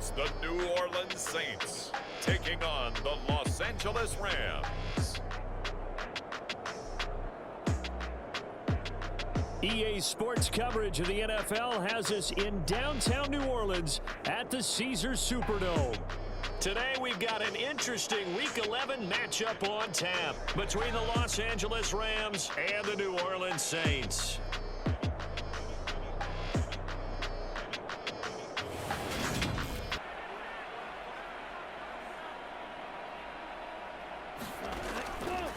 It's the New Orleans Saints taking on the Los Angeles Rams. EA Sports coverage of the NFL has us in downtown New Orleans at the Caesars Superdome. Today we've got an interesting Week 11 matchup on tap between the Los Angeles Rams and the New Orleans Saints.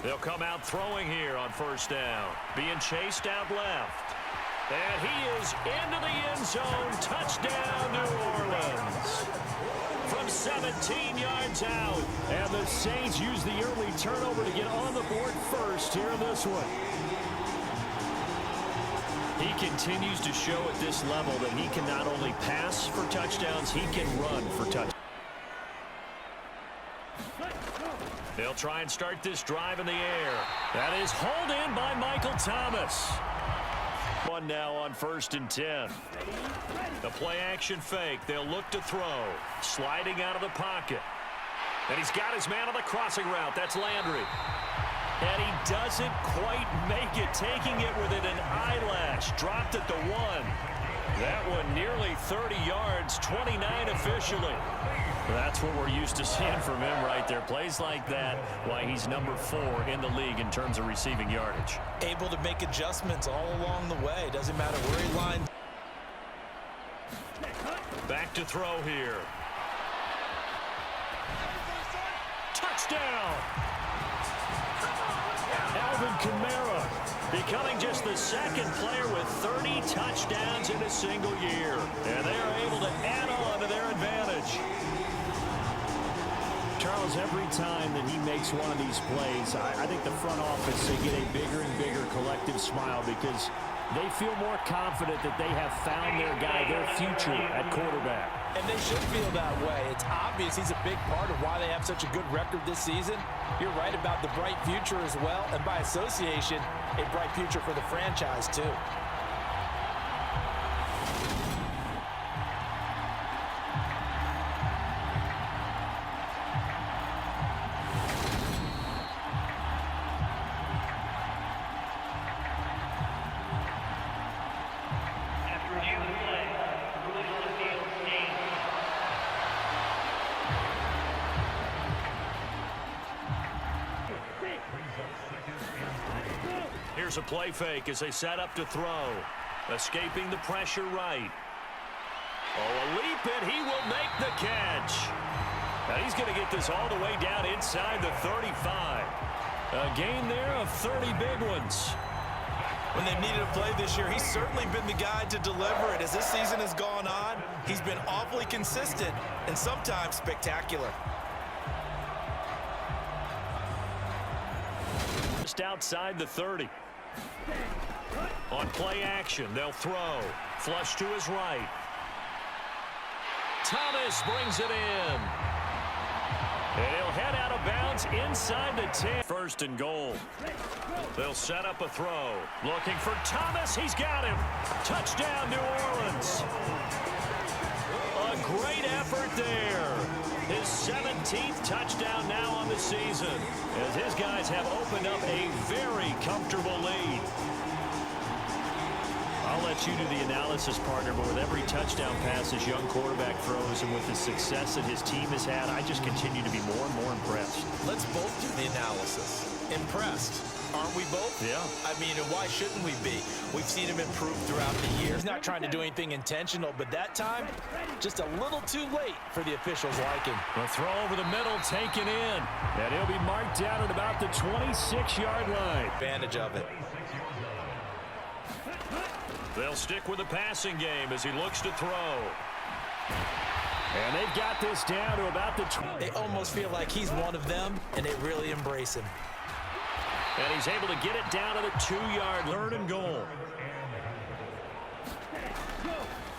They'll come out throwing here on first down. Being chased out left. And he is into the end zone. Touchdown, New Orleans. From 17 yards out. And the Saints use the early turnover to get on the board first here in this one. He continues to show at this level that he can not only pass for touchdowns, he can run for touchdowns. They'll try and start this drive in the air. That is hauled in by Michael Thomas. One now on 1st and 10. The play action fake. They'll look to throw. Sliding out of the pocket. And he's got his man on the crossing route. That's Landry. And he doesn't quite make it. Taking it within an eyelash. Dropped at the 1. That one nearly 30 yards. 29 officially. That's what we're used to seeing from him right there. Plays like that, why he's number 4 in the league in terms of receiving yardage. Able to make adjustments all along the way. Doesn't matter where he lines. Back to throw here. Touchdown! Alvin Kamara becoming just the second player with 30 touchdowns in a single year. And they are able to add on to their advantage. Charles, every time that he makes one of these plays, I think the front office, they get a bigger and bigger collective smile because they feel more confident that they have found their guy, their future at quarterback. And they should feel that way. It's obvious he's a big part of why they have such a good record this season. You're right about the bright future as well, and by association, a bright future for the franchise too. Here's a play fake as they set up to throw. Escaping the pressure right. Oh, a leap, and he will make the catch. Now he's going to get this all the way down inside the 35. A gain there of 30 big ones. When they've needed a play this year, he's certainly been the guy to deliver it. As this season has gone on, he's been awfully consistent and sometimes spectacular. Just outside the 30. On play action, they'll throw. Flush to his right. Thomas brings it in. And he'll head out of bounds inside the 10. 1st and goal. They'll set up a throw. Looking for Thomas. He's got him. Touchdown, New Orleans. A great effort there. His 17th touchdown now on the season, as his guys have opened up a very comfortable lead. I'll let you do the analysis, partner, but with every touchdown pass this young quarterback throws and with the success that his team has had, I just continue to be more and more impressed. Let's both do the analysis. Impressed. Aren't we both? Yeah. I mean, and why shouldn't we be? We've seen him improve throughout the year. He's not trying to do anything intentional, but that time, just a little too late for the officials' liking. The throw over the middle taken in, and he'll be marked down at about the 26-yard line. Advantage of it. They'll stick with the passing game as he looks to throw. And they've got this down to about the 20. They almost feel like he's one of them, and they really embrace him. And he's able to get it down to the 2-yard 3rd and goal.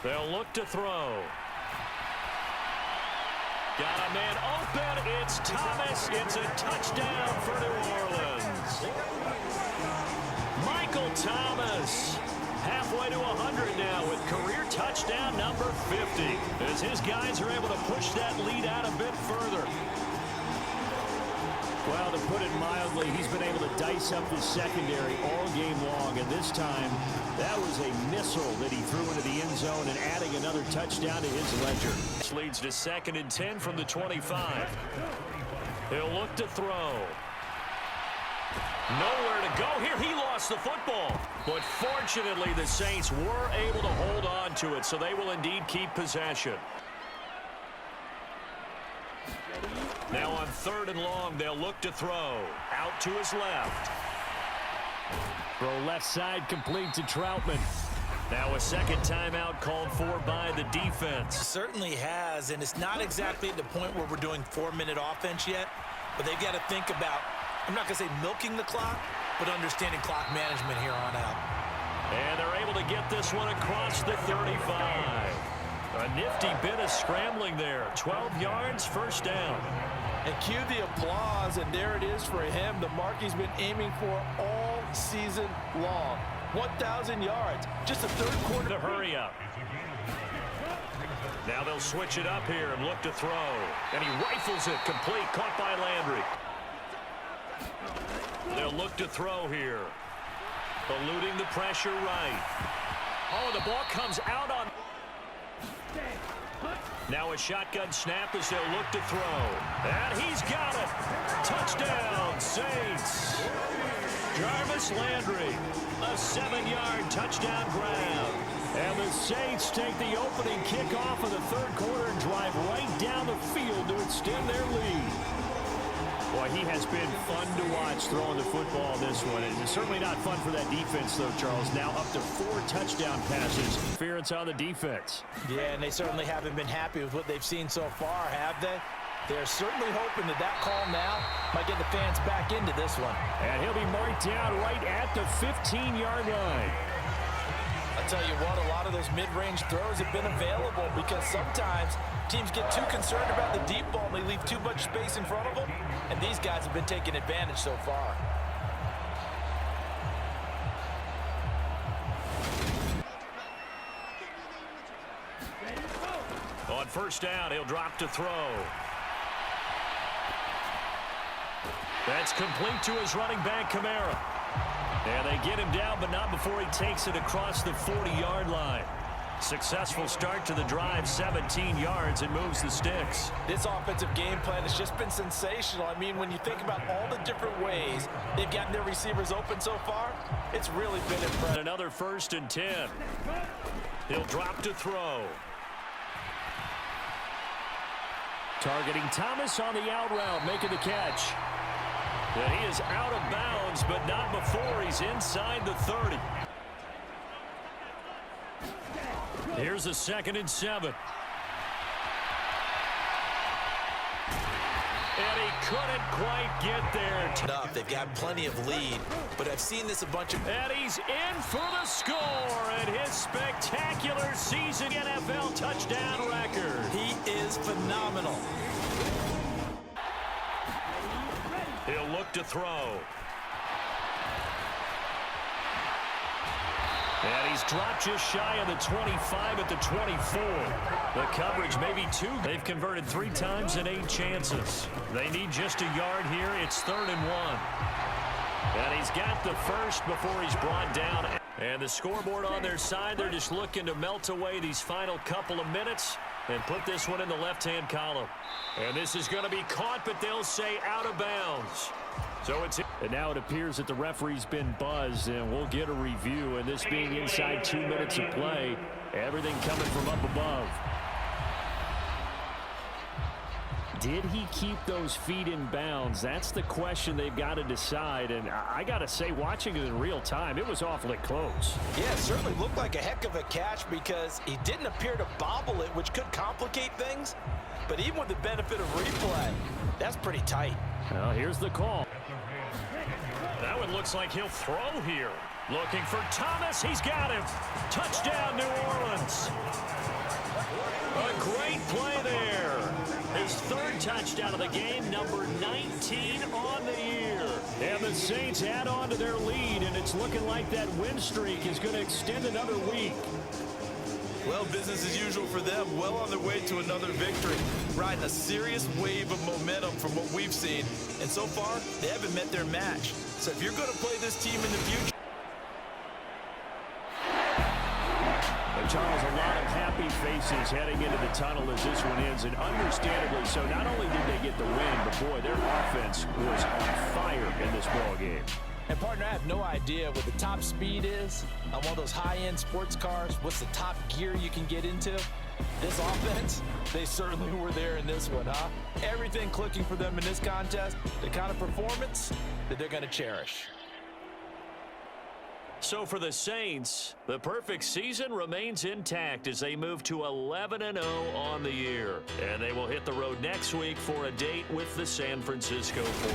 They'll look to throw. Got a man open. It's Thomas. It's a touchdown for New Orleans. Michael Thomas halfway to 100 now with career touchdowns. touchdown number 50, as his guys are able to push that lead out a bit further. Well, to put it mildly, he's been able to dice up his secondary all game long, and this time that was a missile that he threw into the end zone and adding another touchdown to his ledger. This leads to 2nd and 10 from the 25. He'll look to throw. Nowhere to go here. He lost the football. But fortunately, the Saints were able to hold on to it, so they will indeed keep possession. Now on 3rd and long, they'll look to throw. Out to his left. Throw left side complete to Troutman. Now a 2nd timeout called for by the defense. Certainly has, and it's not exactly at the point where we're doing 4-minute offense yet, but they've got to think about, I'm not going to say milking the clock, but understanding clock management here on out. And they're able to get this one across the 35. A nifty bit of scrambling there. 12 yards, 1st down. And cue the applause, and there it is for him. The mark he's been aiming for all season long. 1,000 yards. Just the 3rd quarter. To hurry up. Now they'll switch it up here and look to throw. And he rifles it complete. Caught by Landry. They'll look to throw here. Eluding the pressure right. Oh, the ball comes out on... Now a shotgun snap as they'll look to throw. And he's got it. Touchdown, Saints. Jarvis Landry, a 7-yard touchdown grab. And the Saints take the opening kickoff of the 3rd quarter and drive right down the field to extend their lead. Boy, he has been fun to watch throwing the football in this one. And it's certainly not fun for that defense, though, Charles. Now up to 4 touchdown passes. Interference on the defense. Yeah, and they certainly haven't been happy with what they've seen so far, have they? They're certainly hoping that call now might get the fans back into this one. And he'll be marked down right at the 15-yard line. I'll tell you what, a lot of those mid-range throws have been available because sometimes teams get too concerned about the deep ball and they leave too much space in front of them, and these guys have been taking advantage so far. On 1st down, he'll drop to throw. That's complete to his running back, Kamara. And they get him down, but not before he takes it across the 40-yard line. Successful start to the drive, 17 yards, and moves the sticks. This offensive game plan has just been sensational. I mean, when you think about all the different ways they've gotten their receivers open so far, it's really been impressive. Another 1st and 10. He'll drop to throw. Targeting Thomas on the out route, making the catch. And he is out of bounds, but not before he's inside the 30. Here's a 2nd and 7. And he couldn't quite get there. They've got plenty of lead, but I've seen this a bunch of... And he's in for the score and his spectacular season NFL touchdown record. He is phenomenal. He'll look to throw. And he's dropped just shy of the 25 at the 24. The coverage maybe 2. They've converted 3 times in 8 chances. They need just a yard here. It's 3rd and 1. And he's got the first before he's brought down. And the scoreboard on their side, they're just looking to melt away these final couple of minutes and put this one in the left-hand column. And this is going to be caught, but they'll say out of bounds. So it's... And now it appears that the referee's been buzzed, and we'll get a review. And this being inside 2 minutes of play, everything coming from up above. Did he keep those feet in bounds? That's the question they've got to decide. And I got to say, watching it in real time, it was awfully close. Yeah, it certainly looked like a heck of a catch because he didn't appear to bobble it, which could complicate things. But even with the benefit of replay, that's pretty tight. Well, here's the call. That one looks like he'll throw here. Looking for Thomas. He's got him. Touchdown, New Orleans. A great play there. His 3rd touchdown of the game, number 19 on the year. And the Saints add on to their lead, and it's looking like that win streak is going to extend another week. Well, business as usual for them. Well on their way to another victory. Riding a serious wave of momentum from what we've seen. And so far, they haven't met their match. So if you're going to play this team in the future... Charles, a lot of happy faces heading into the tunnel as this one ends, and understandably so. Not only did they get the win, but boy, their offense was on fire in this ball game. And partner, I have no idea what the top speed is on one of those high-end sports cars. What's the top gear you can get into? This offense, they certainly were there in this one, huh? Everything clicking for them in this contest, the kind of performance that they're going to cherish. So for the Saints, the perfect season remains intact as they move to 11-0 on the year. And they will hit the road next week for a date with the San Francisco 49ers.